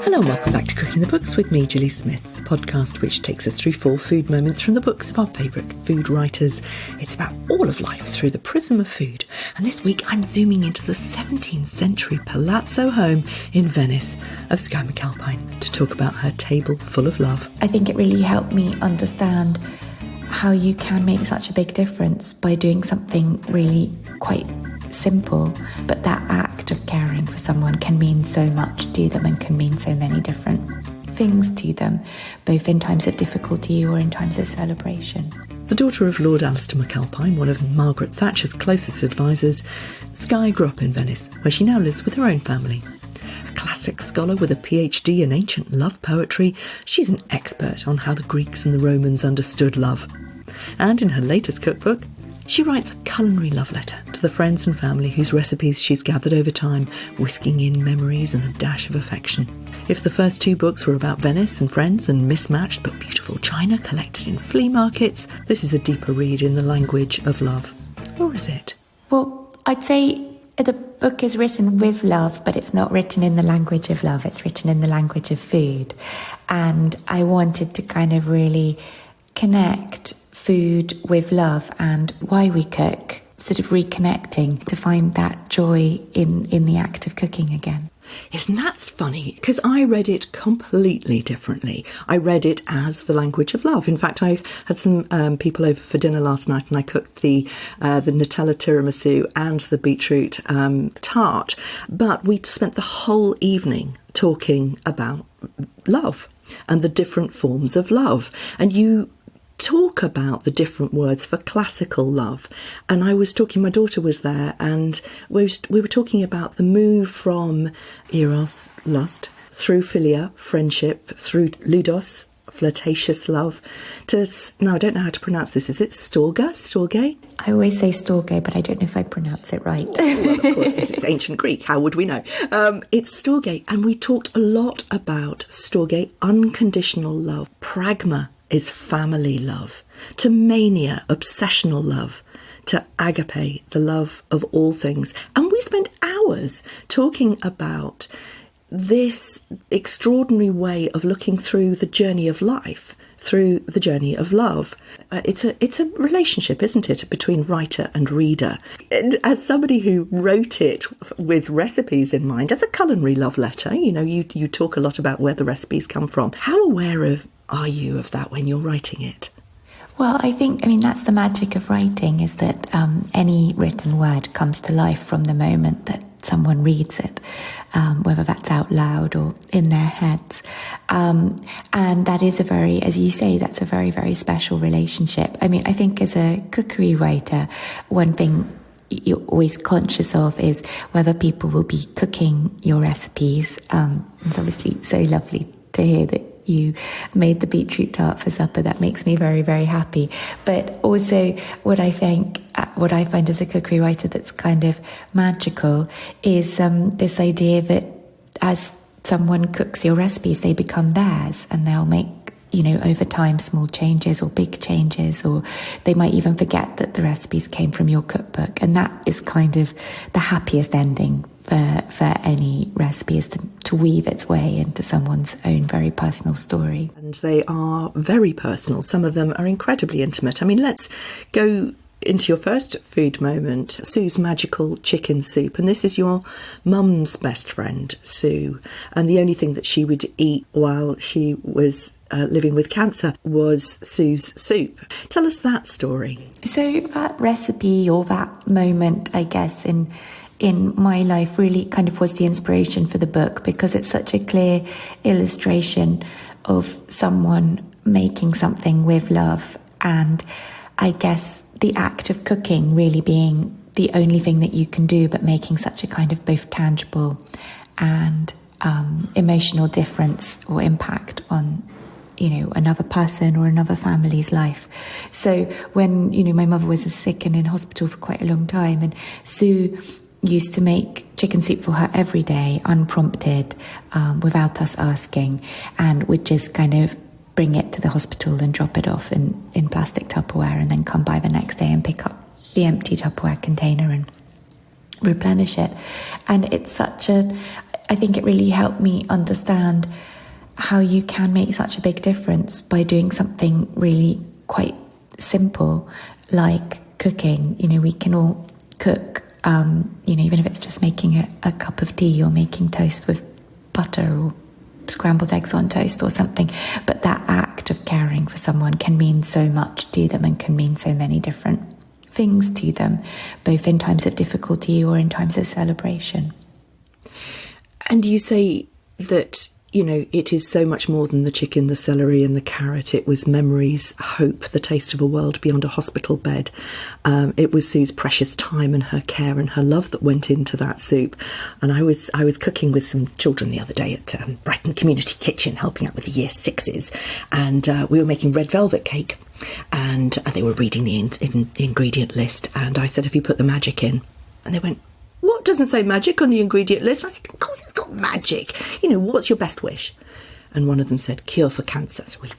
Hello and welcome back to Cooking the Books with me, Gilly Smith, the podcast which takes us through 4 food moments from the books of our favourite food writers. It's about all of life through the prism of food. And this week I'm zooming into the 17th century Palazzo home in Venice of Skye McAlpine to talk about her table full of love. I think it really helped me understand how you can make such a big difference by doing something really quite simple, but that act of caring for someone can mean so much to them and can mean so many different things to them, both in times of difficulty or in times of celebration. The daughter of Lord Alistair McAlpine, one of Margaret Thatcher's closest advisors, Skye grew up in Venice, where she now lives with her own family. A classic scholar with a PhD in ancient love poetry, she's an expert on how the Greeks and the Romans understood love. And in her latest cookbook, she writes a culinary love letter to the friends and family whose recipes she's gathered over time, whisking in memories and a dash of affection. If the first 2 books were about Venice and friends and mismatched but beautiful china collected in flea markets, this is a deeper read in the language of love. Or is it? Well, I'd say the book is written with love, but it's not written in the language of love. It's written in the language of food. And I wanted to kind of really connect food with love and why we cook, sort of reconnecting to find that joy in the act of cooking again. Isn't that funny? Because I read it completely differently. I read it as the language of love. In fact, I had some people over for dinner last night and I cooked the Nutella tiramisu and the beetroot tart. But we spent the whole evening talking about love and the different forms of love. And you talk about the different words for classical love, and I was talking, my daughter was there, and we were talking about the move from eros, lust, through philia, friendship, through ludos, flirtatious love, to, now I don't know how to pronounce this, is it storge? I always say storge, but I don't know if I pronounce it right. Well, of course, because it's ancient Greek, how would we know? It's storge, and we talked a lot about storge, unconditional love, pragma is family love, to mania, obsessional love, to agape, the love of all things. And we spent hours talking about this extraordinary way of looking through the journey of life, through the journey of love. It's a relationship, isn't it, between writer and reader. And as somebody who wrote it with recipes in mind, as a culinary love letter, you know, you talk a lot about where the recipes come from. How aware are you of that when you're writing it? Well, I mean, that's the magic of writing, is that any written word comes to life from the moment that someone reads it, whether that's out loud or in their heads. And that is as you say, that's a very, very special relationship. I mean, I think as a cookery writer, one thing you're always conscious of is whether people will be cooking your recipes. It's obviously so lovely to hear that you made the beetroot tart for supper. That makes me very, very happy. But also what I find as a cookery writer that's kind of magical is this idea that as someone cooks your recipes, they become theirs, and they'll make, you know, over time, small changes or big changes, or they might even forget that the recipes came from your cookbook. And that is kind of the happiest ending for any recipe, is to weave its way into someone's own very personal story. And they are very personal. Some of them are incredibly intimate. I mean, let's go into your first food moment, Sue's magical chicken soup. And this is your mum's best friend, Sue. And the only thing that she would eat while she was living with cancer was Sue's soup. Tell us that story. So that recipe, or that moment, I guess, in my life really kind of was the inspiration for the book, because it's such a clear illustration of someone making something with love, and I guess the act of cooking really being the only thing that you can do, but making such a kind of both tangible and emotional difference or impact on, you know, another person or another family's life. So when, you know, my mother was sick and in hospital for quite a long time, and Sue used to make chicken soup for her every day, unprompted, without us asking, and would just kind of bring it to the hospital and drop it off in plastic Tupperware, and then come by the next day and pick up the empty Tupperware container and replenish it. And it's such I think it really helped me understand how you can make such a big difference by doing something really quite simple, like cooking. We can all cook, even if it's just making a cup of tea or making toast with butter or scrambled eggs on toast or something. But that act of caring for someone can mean so much to them and can mean so many different things to them, both in times of difficulty or in times of celebration. And you say that, it is so much more than the chicken, the celery and the carrot. It was memories, hope, the taste of a world beyond a hospital bed. It was Sue's precious time and her care and her love that went into that soup. And I was cooking with some children the other day at Brighton Community Kitchen, helping out with the Year Sixes. And we were making red velvet cake. And they were reading the ingredient list. And I said, have you put the magic in? And they went, what, doesn't say magic on the ingredient list? I said, of course it's got magic. What's your best wish? And one of them said, cure for cancer. So we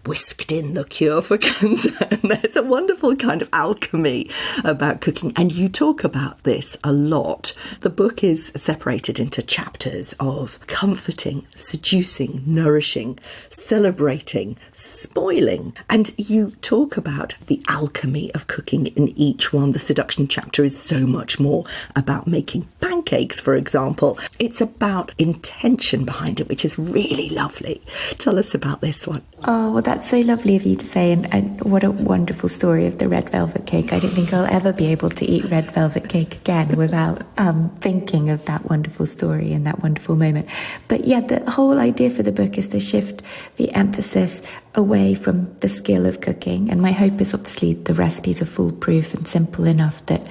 whisked in the cure for cancer. And there's a wonderful kind of alchemy about cooking. And you talk about this a lot. The book is separated into chapters of comforting, seducing, nourishing, celebrating, spoiling. And you talk about the alchemy of cooking in each one. The seduction chapter is so much more about making pancakes, for example. It's about intention behind it, which is really lovely. Tell us about this one. Oh, well, that's so lovely of you to say, and what a wonderful story of the red velvet cake. I don't think I'll ever be able to eat red velvet cake again without thinking of that wonderful story and that wonderful moment. But yeah, the whole idea for the book is to shift the emphasis away from the skill of cooking. And my hope is obviously the recipes are foolproof and simple enough that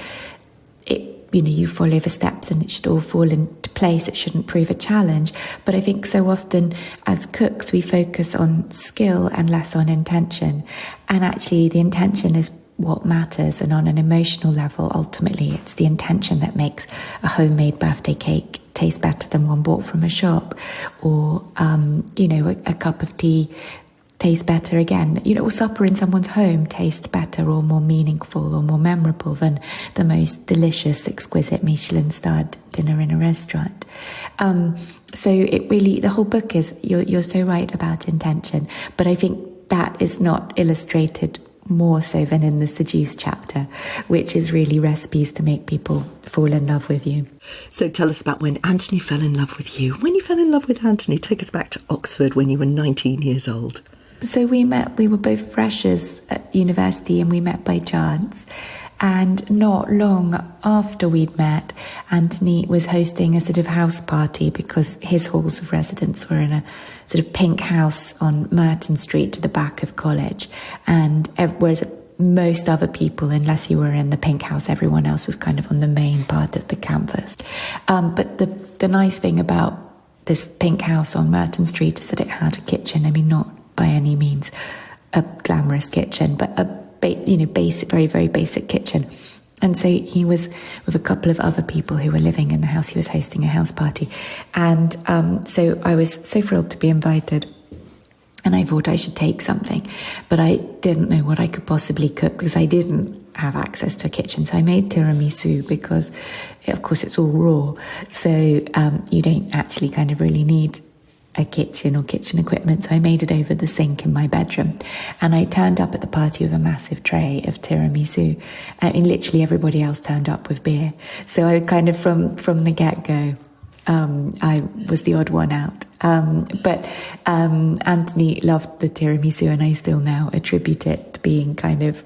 you follow the steps and it should all fall into place. It shouldn't prove a challenge. But I think so often as cooks, we focus on skill and less on intention. And actually the intention is what matters. And on an emotional level, ultimately, it's the intention that makes a homemade birthday cake taste better than one bought from a shop, or, a cup of tea tastes better again, or supper in someone's home tastes better or more meaningful or more memorable than the most delicious, exquisite Michelin-starred dinner in a restaurant. So it really, the whole book is, you're so right about intention, but I think that is not illustrated more so than in the Seduce chapter, which is really recipes to make people fall in love with you. So tell us about when Anthony fell in love with you. When you fell in love with Anthony, take us back to Oxford when you were 19 years old. So we were both freshers at university and we met by chance. And not long after we'd met, Anthony was hosting a sort of house party because his halls of residence were in a sort of pink house on Merton Street to the back of college. And whereas most other people, unless you were in the pink house, everyone else was kind of on the main part of the campus. But the nice thing about this pink house on Merton Street is that it had a kitchen. I mean, not by any means a glamorous kitchen, but a basic, very, very basic kitchen. And so he was with a couple of other people who were living in the house. He was hosting a house party. And so I was so thrilled to be invited. And I thought I should take something. But I didn't know what I could possibly cook because I didn't have access to a kitchen. So I made tiramisu because, of course, it's all raw. So you don't actually kind of really need a kitchen or kitchen equipment, so I made it over the sink in my bedroom. And I turned up at the party with a massive tray of tiramisu, and literally everybody else turned up with beer. So I kind of, from the get-go, I was the odd one out. But Anthony loved the tiramisu, and I still now attribute it to being kind of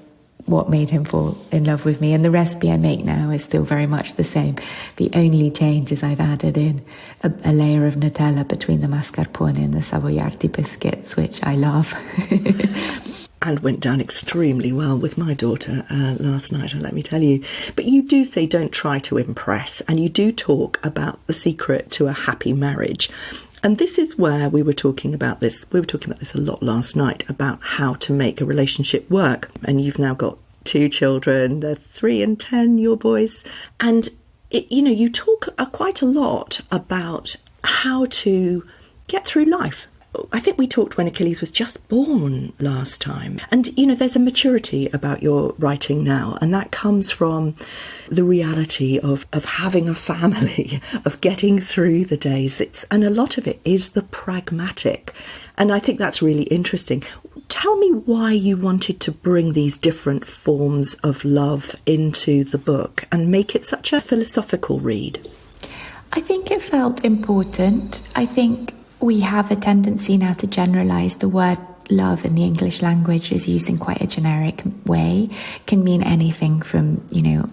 what made him fall in love with me. And the recipe I make now is still very much the same. The only change is I've added in a layer of Nutella between the mascarpone and the Savoiardi biscuits, which I love. And went down extremely well with my daughter last night, let me tell you. But you do say don't try to impress, and you do talk about the secret to a happy marriage. And this is where we were talking about this. We were talking about this a lot last night, about how to make a relationship work. And you've now got 2 children, they're 3 and 10, your boys. And, you talk quite a lot about how to get through life I think we talked when Achilles was just born last time. And, there's a maturity about your writing now, and that comes from the reality of having a family, of getting through the days. And a lot of it is the pragmatic. And I think that's really interesting. Tell me why you wanted to bring these different forms of love into the book and make it such a philosophical read. I think it felt important. I think we have a tendency now to generalise. The word love in the English language is used in quite a generic way. It can mean anything from,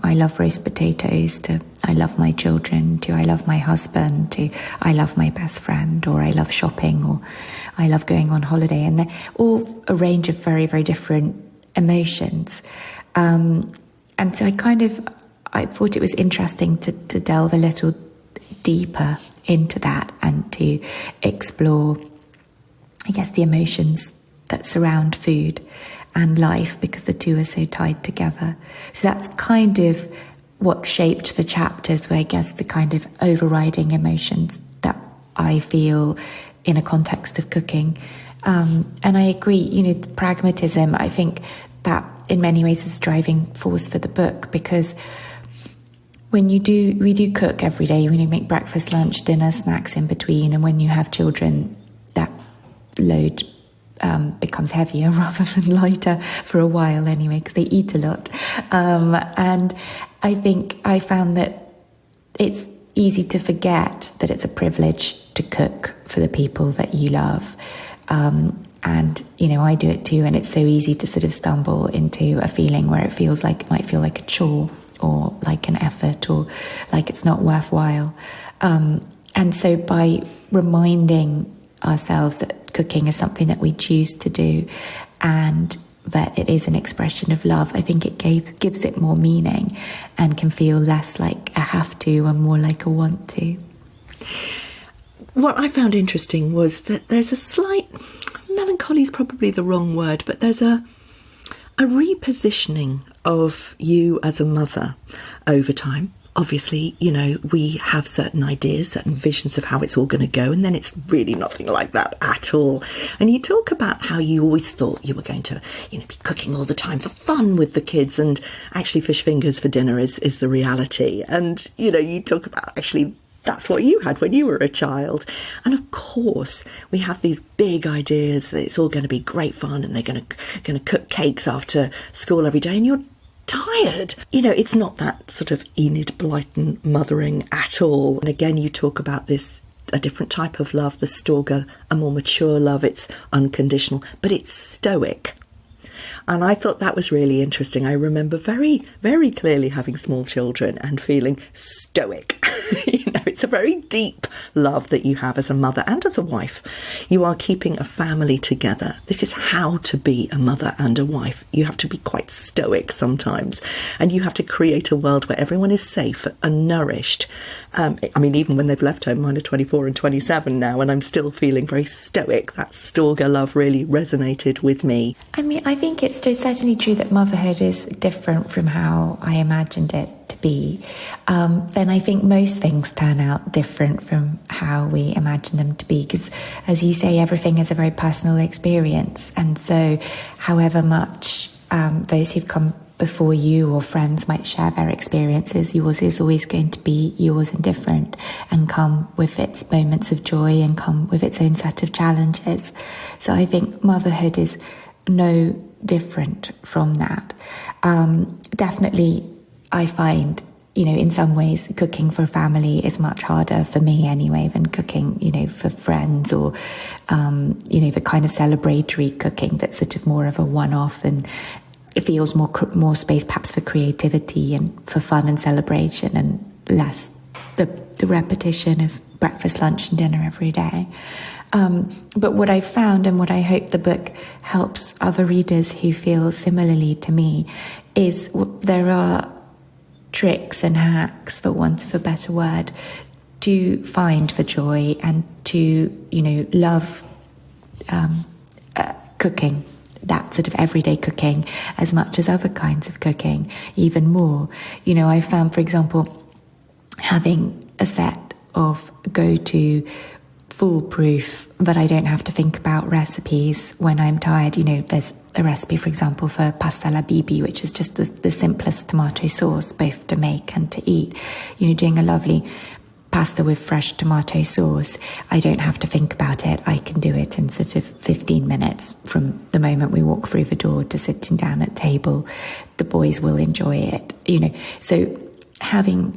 I love roast potatoes, to I love my children, to I love my husband, to I love my best friend, or I love shopping, or I love going on holiday. And they're all a range of very, very different emotions. And so I thought it was interesting to delve a little deeper into that and to explore, I guess, the emotions that surround food and life, because the two are so tied together. So that's kind of what shaped the chapters, where I guess the kind of overriding emotions that I feel in a context of cooking. And I agree, the pragmatism, I think that in many ways is a driving force for the book, because we do cook every day. We make breakfast, lunch, dinner, snacks in between. And when you have children, that load becomes heavier rather than lighter for a while anyway, because they eat a lot. And I think I found that it's easy to forget that it's a privilege to cook for the people that you love. And, I do it too. And it's so easy to sort of stumble into a feeling where it might feel like a chore, or like an effort, or like it's not worthwhile. And so by reminding ourselves that cooking is something that we choose to do and that it is an expression of love, I think it gives it more meaning and can feel less like a have to and more like a want to. What I found interesting was that there's a slight, melancholy is probably the wrong word, but there's a repositioning of you as a mother over time. Obviously, we have certain ideas, certain visions of how it's all going to go, and then it's really nothing like that at all. And you talk about how you always thought you were going to, be cooking all the time for fun with the kids, and actually fish fingers for dinner is the reality. And, you talk about actually that's what you had when you were a child. And of course, we have these big ideas that it's all going to be great fun, and they're going to cook cakes after school every day, and you're tired. It's not that sort of Enid Blyton mothering at all. And again, you talk about a different type of love, the Storge, a more mature love. It's unconditional, but it's stoic. And I thought that was really interesting. I remember very, very clearly having small children and feeling stoic. It's a very deep love that you have as a mother and as a wife. You are keeping a family together. This is how to be a mother and a wife. You have to be quite stoic sometimes, and you have to create a world where everyone is safe and nourished. Even when they've left home, mine are 24 and 27 now, and I'm still feeling very stoic. That Storge love really resonated with me. I think it's certainly true that motherhood is different from how I imagined it to be. Then I think most things turn out different from how we imagine them to be, because, as you say, everything is a very personal experience. And so however much those who've come before you or friends might share their experiences, yours is always going to be yours and different, and come with its moments of joy and come with its own set of challenges. So I think motherhood is no different from that. Definitely, I find, in some ways, cooking for family is much harder for me anyway than cooking, for friends, or, the kind of celebratory cooking that's sort of more of a one-off, and it feels more space perhaps for creativity and for fun and celebration, and less the repetition of breakfast, lunch and dinner every day. But what I found, and what I hope the book helps other readers who feel similarly to me, is there are tricks and hacks, for want of a better word, to find the joy and to, love cooking, that sort of everyday cooking, as much as other kinds of cooking, even more. I found, for example, having a set of go-to foolproof, but I don't have to think about recipes when I'm tired. You know, there's a recipe, for example, for pasta alla bibi, which is just the simplest tomato sauce, both to make and to eat. You know, doing a lovely pasta with fresh tomato sauce, I don't have to think about it. I can do it in sort of 15 minutes from the moment we walk through the door to sitting down at table. The boys will enjoy it, you know. So having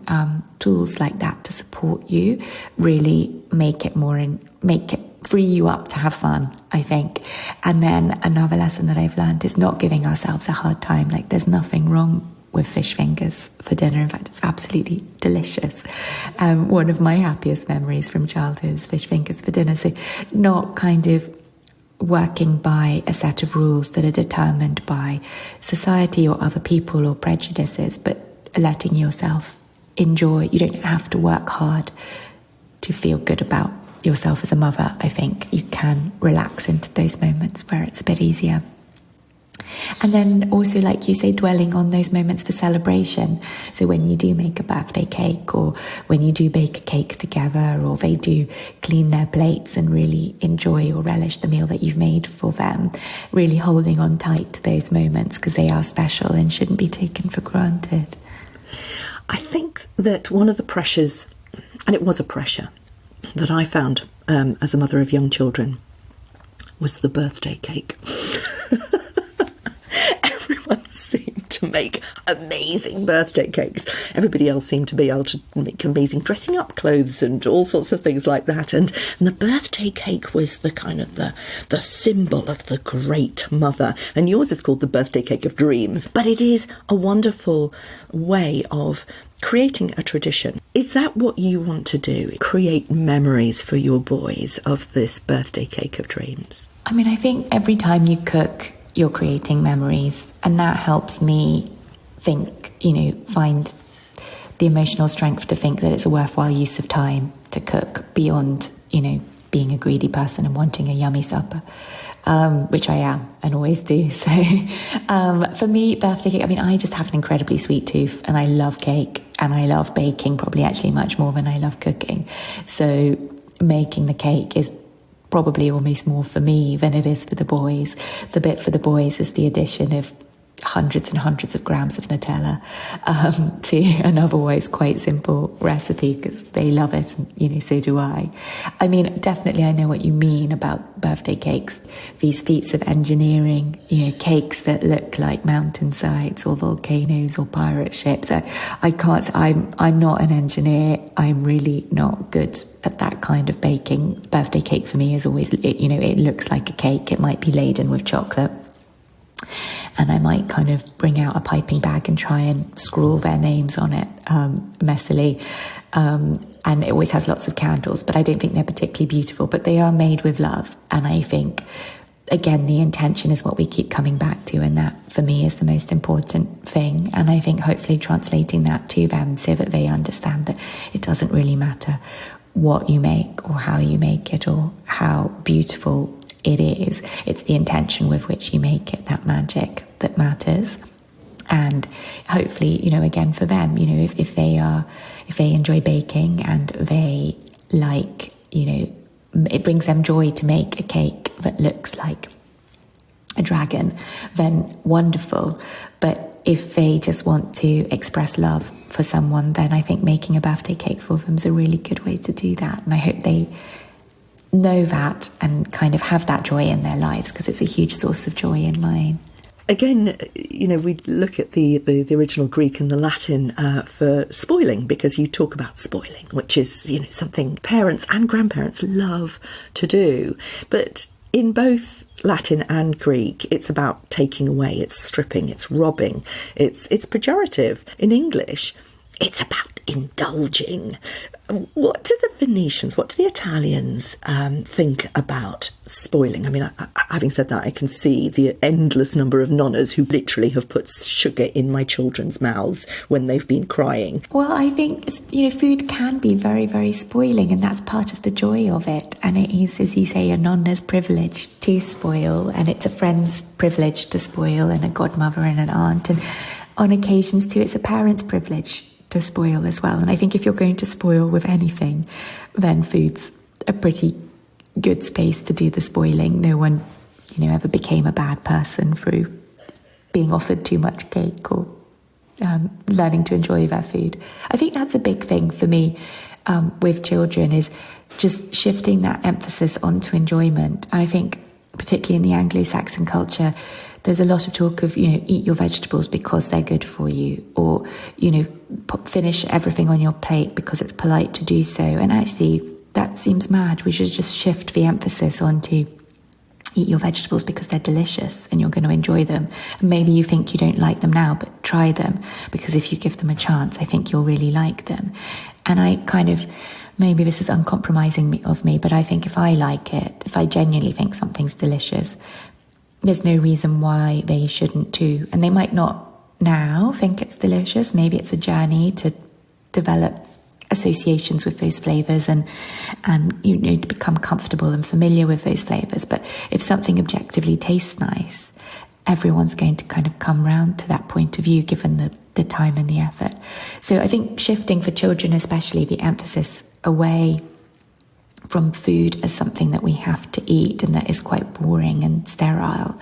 tools like that to support you really make it free you up to have fun, I think. And then another lesson that I've learned is not giving ourselves a hard time. Like, there's nothing wrong with fish fingers for dinner. In fact, it's absolutely delicious. One of my happiest memories from childhood is fish fingers for dinner. So not kind of working by a set of rules that are determined by society or other people or prejudices, but letting yourself enjoy. You don't have to work hard to feel good about yourself as a mother. I think you can relax into those moments where it's a bit easier. And then also, like you say, dwelling on those moments for celebration. So when you do make a birthday cake, or when you do bake a cake together, or they do clean their plates and really enjoy or relish the meal that you've made for them, really holding on tight to those moments because they are special and shouldn't be taken for granted. I think that one of the pressures, and it was a pressure, that I found as a mother of young children was the birthday cake. Everyone seemed to make amazing birthday cakes. Everybody else seemed to be able to make amazing dressing up clothes and all sorts of things like that. And the birthday cake was the kind of the symbol of the great mother. And yours is called the birthday cake of dreams. But it is a wonderful way of creating a tradition. Is that what you want to do? Create memories for your boys of this birthday cake of dreams? I mean, I think every time you cook, you're creating memories, and that helps me think, you know, find the emotional strength to think that it's a worthwhile use of time to cook beyond, you know, being a greedy person and wanting a yummy supper, which I am and always do. So for me, birthday cake, I mean, I just have an incredibly sweet tooth, and I love cake and I love baking, probably actually much more than I love cooking. So making the cake is probably almost more for me than it is for the boys. The bit for the boys is the addition of hundreds and hundreds of grams of Nutella to an otherwise quite simple recipe, because they love it, and, you know, so do I. I mean, definitely I know what you mean about birthday cakes, these feats of engineering, you know, cakes that look like mountainsides or volcanoes or pirate ships. I'm not an engineer. I'm really not good at that kind of baking. Birthday cake for me is always, you know, it looks like a cake. It might be laden with chocolate, and I might kind of bring out a piping bag and try and scrawl their names on it messily. And it always has lots of candles, but I don't think they're particularly beautiful, but they are made with love. And I think, again, the intention is what we keep coming back to, and that for me is the most important thing. And I think hopefully translating that to them so that they understand that it doesn't really matter what you make or how you make it or how beautiful it is. It's the intention with which you make it, that magic, that matters. And hopefully, you know, again, for them, you know, if they enjoy baking and they like, you know, it brings them joy to make a cake that looks like a dragon, then wonderful. But if they just want to express love for someone, then I think making a birthday cake for them is a really good way to do that. And I hope they know that and kind of have that joy in their lives, because it's a huge source of joy in mine. Again, you know, we look at the original Greek and the Latin for spoiling, because you talk about spoiling, which is, you know, something parents and grandparents love to do. But in both Latin and Greek, it's about taking away, it's stripping, it's robbing, it's pejorative. In English, it's about indulging. What do the Venetians, what do the Italians think about spoiling? I mean, having said that, I can see the endless number of nonnas who literally have put sugar in my children's mouths when they've been crying. Well, I think, you know, food can be very, very spoiling, and that's part of the joy of it. And it is, as you say, a nonna's privilege to spoil, and it's a friend's privilege to spoil, and a godmother and an aunt. And on occasions too, it's a parent's privilege to spoil as well. And I think if you're going to spoil with anything, then food's a pretty good space to do the spoiling. No one, ever became a bad person through being offered too much cake or learning to enjoy their food. I think that's a big thing for me with children, is just shifting that emphasis onto enjoyment. I think particularly in the Anglo-Saxon culture, there's a lot of talk of, eat your vegetables because they're good for you, or, finish everything on your plate because it's polite to do so. And actually, that seems mad. We should just shift the emphasis onto eat your vegetables because they're delicious and you're going to enjoy them. And maybe you think you don't like them now, but try them, because if you give them a chance, I think you'll really like them. And I maybe this is uncompromising of me, but I think if I like it, if I genuinely think something's delicious, there's no reason why they shouldn't too. And they might not now think it's delicious. Maybe it's a journey to develop associations with those flavours and to become comfortable and familiar with those flavours. But if something objectively tastes nice, everyone's going to kind of come round to that point of view, given the time and the effort. So I think shifting for children, especially, the emphasis away from food as something that we have to eat and that is quite boring and sterile,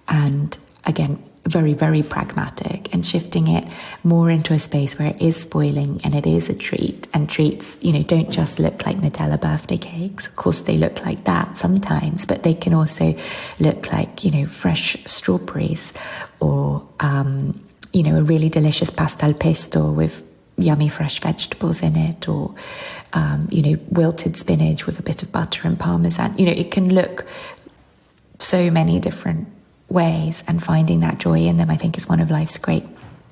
and again, very, very pragmatic, and shifting it more into a space where it is spoiling and it is a treat. And treats, don't just look like Nutella birthday cakes. Of course, they look like that sometimes, but they can also look like, fresh strawberries, or, a really delicious pasta al pesto with yummy fresh vegetables in it, or, wilted spinach with a bit of butter and parmesan. It can look so many different ways, and finding that joy in them, I think, is one of life's great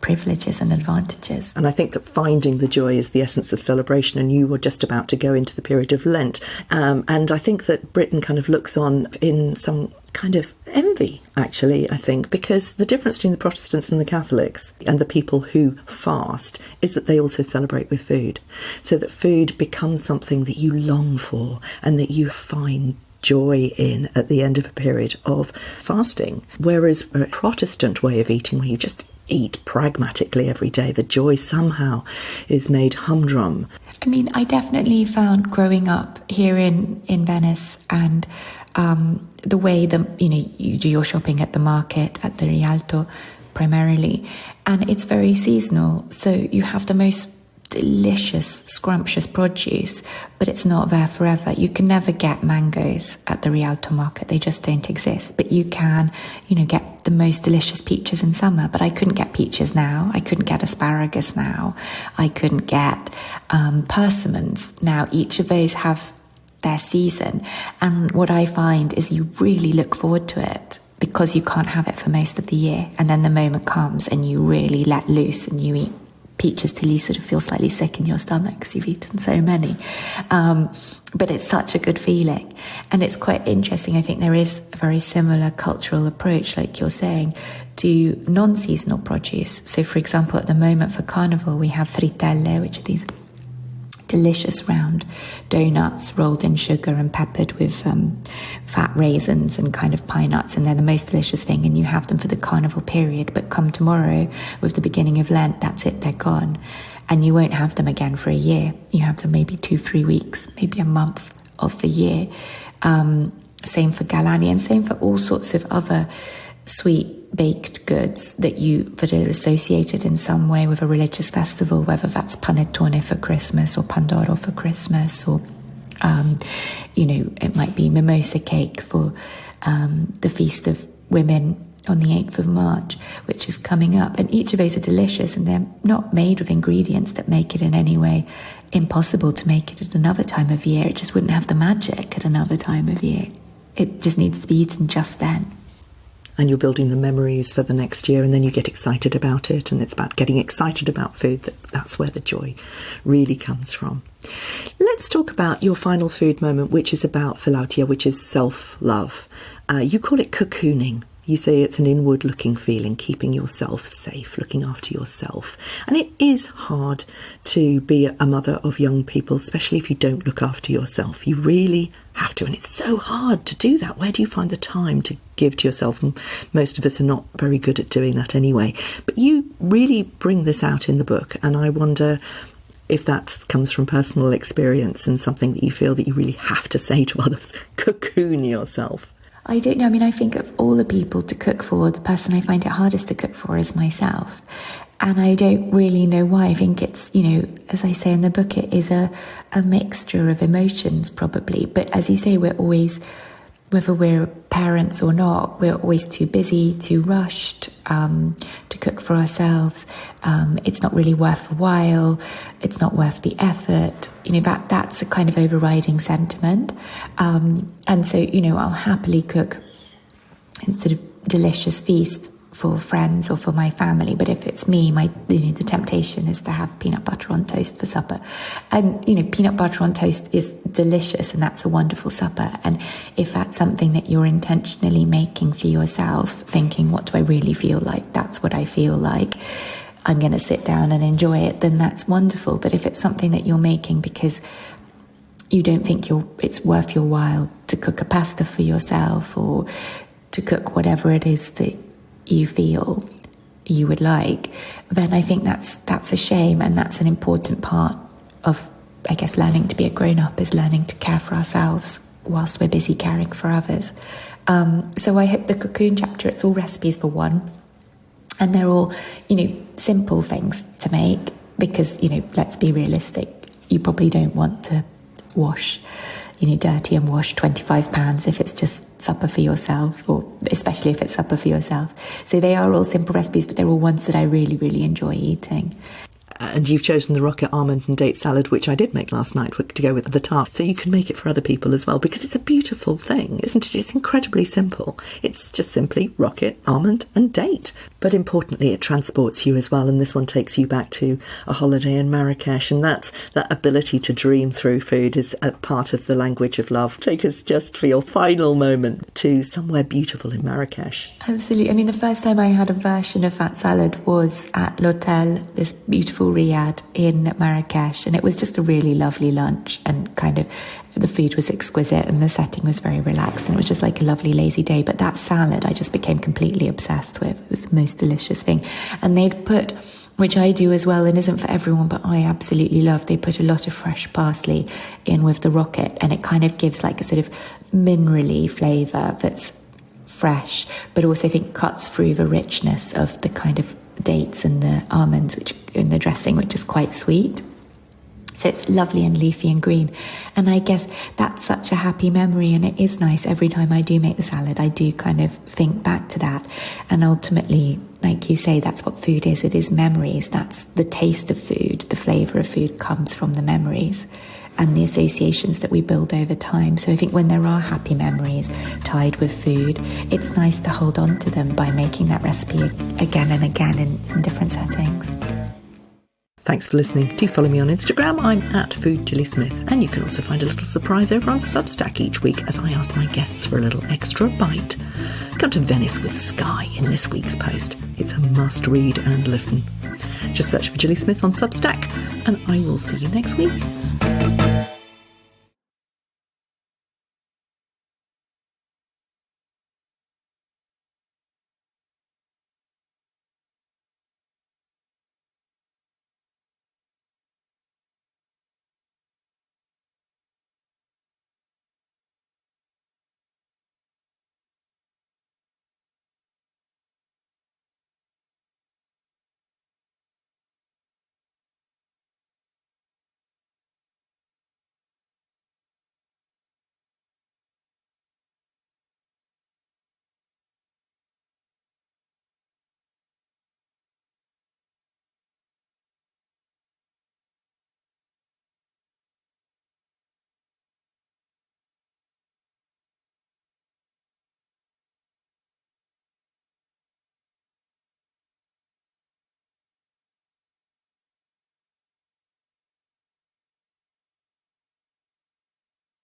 privileges and advantages. And I think that finding the joy is the essence of celebration, and you were just about to go into the period of Lent, and I think that Britain kind of looks on in some kind of envy, actually, I think, because the difference between the Protestants and the Catholics and the people who fast is that they also celebrate with food, so that food becomes something that you long for and that you find joy in at the end of a period of fasting. Whereas a Protestant way of eating, where you just eat pragmatically every day, the joy somehow is made humdrum. I mean, I definitely found growing up here in Venice, and the way you do your shopping at the market, at the Rialto primarily, and it's very seasonal, so you have the most delicious, scrumptious produce, but it's not there forever. You can never get mangoes at the Rialto market. They just don't exist. But you can, get the most delicious peaches in summer. But I couldn't get peaches now. I couldn't get asparagus now. I couldn't get persimmons now. Each of those have their season. And what I find is you really look forward to it, because you can't have it for most of the year. And then the moment comes and you really let loose and you eat peaches till you sort of feel slightly sick in your stomach because you've eaten so many. But it's such a good feeling. And it's quite interesting. I think there is a very similar cultural approach, like you're saying, to non-seasonal produce. So, for example, at the moment for Carnival, we have frittelle, which are these delicious round donuts rolled in sugar and peppered with fat raisins and kind of pine nuts, and they're the most delicious thing, and you have them for the carnival period. But come tomorrow, with the beginning of Lent, that's it, they're gone, and you won't have them again for a year. You have them maybe 2-3 weeks, maybe a month of the year. Same for galani, and same for all sorts of other sweet baked goods that are associated in some way with a religious festival, whether that's panettone for Christmas or pandoro for Christmas, or it might be mimosa cake for the Feast of Women on the 8th of March, which is coming up. And each of those are delicious, and they're not made with ingredients that make it in any way impossible to make it at another time of year. It just wouldn't have the magic at another time of year. It just needs to be eaten just then. And you're building the memories for the next year, and then you get excited about it, and it's about getting excited about food. That's where the joy really comes from. Let's talk about your final food moment, which is about philautia, which is self-love. You call it cocooning. You say it's an inward-looking feeling, keeping yourself safe, looking after yourself. And it is hard to be a mother of young people, especially if you don't look after yourself. You really have to, and it's so hard to do that. Where do you find the time to give to yourself? And most of us are not very good at doing that anyway. But you really bring this out in the book, and I wonder, if that comes from personal experience and something that you feel that you really have to say to others, cocoon yourself. I don't know. I mean, I think of all the people to cook for, the person I find it hardest to cook for is myself. And I don't really know why. I think it's, as I say in the book, it is a mixture of emotions probably. But as you say, we're always, whether we're parents or not, we're always too busy, too rushed to cook for ourselves. It's not really worth the while. It's not worth the effort. That's a kind of overriding sentiment. And so, I'll happily cook a sort of delicious feast for friends or for my family, but if it's me, the temptation is to have peanut butter on toast for supper. And peanut butter on toast is delicious, and that's a wonderful supper. And if that's something that you're intentionally making for yourself, thinking, what do I really feel like? That's what I feel like. I'm going to sit down and enjoy it, then that's wonderful. But if it's something that you're making because you don't think it's worth your while to cook a pasta for yourself, or to cook whatever it is that you feel you would like, then I think that's a shame. And that's an important part of, I guess, learning to be a grown-up, is learning to care for ourselves whilst we're busy caring for others. So I hope the cocoon chapter, it's all recipes for one, and they're all simple things to make, because let's be realistic, you probably don't want to wash dirty and wash 25 pans if it's just supper for yourself, or especially if it's supper for yourself. So they are all simple recipes, but they're all ones that I really, really enjoy eating. And you've chosen the rocket almond and date salad, which I did make last night, to go with the tart. So you can make it for other people as well, because it's a beautiful thing, isn't it? It's incredibly simple. It's just simply rocket, almond and date. But importantly, it transports you as well. And this one takes you back to a holiday in Marrakesh. And that ability to dream through food is a part of the language of love. Take us just for your final moment to somewhere beautiful in Marrakesh. Absolutely. I mean, the first time I had a version of that salad was at L'Hotel, this beautiful riad in Marrakesh, and it was just a really lovely lunch, and kind of the food was exquisite and the setting was very relaxed, and it was just like a lovely lazy day. But that salad I just became completely obsessed with. It was the most delicious thing. And they'd put, which I do as well and isn't for everyone, but I absolutely love, they put a lot of fresh parsley in with the rocket, and it kind of gives like a sort of minerally flavour that's fresh, but also I think cuts through the richness of the kind of dates and the almonds which in the dressing, which is quite sweet. So it's lovely and leafy and green. And I guess that's such a happy memory, and it is nice every time I do make the salad, I do kind of think back to that. And ultimately, like you say, that's what food is. It is memories. That's the taste of food. The flavour of food comes from the memories and the associations that we build over time. So I think when there are happy memories tied with food, it's nice to hold on to them by making that recipe again and again in different settings. Thanks for listening. Do follow me on Instagram. I'm at Food Gilly Smith. And you can also find a little surprise over on Substack each week as I ask my guests for a little extra bite. Come to Venice with Skye in this week's post. It's a must read and listen. Just search for Gilly Smith on Substack, and I will see you next week.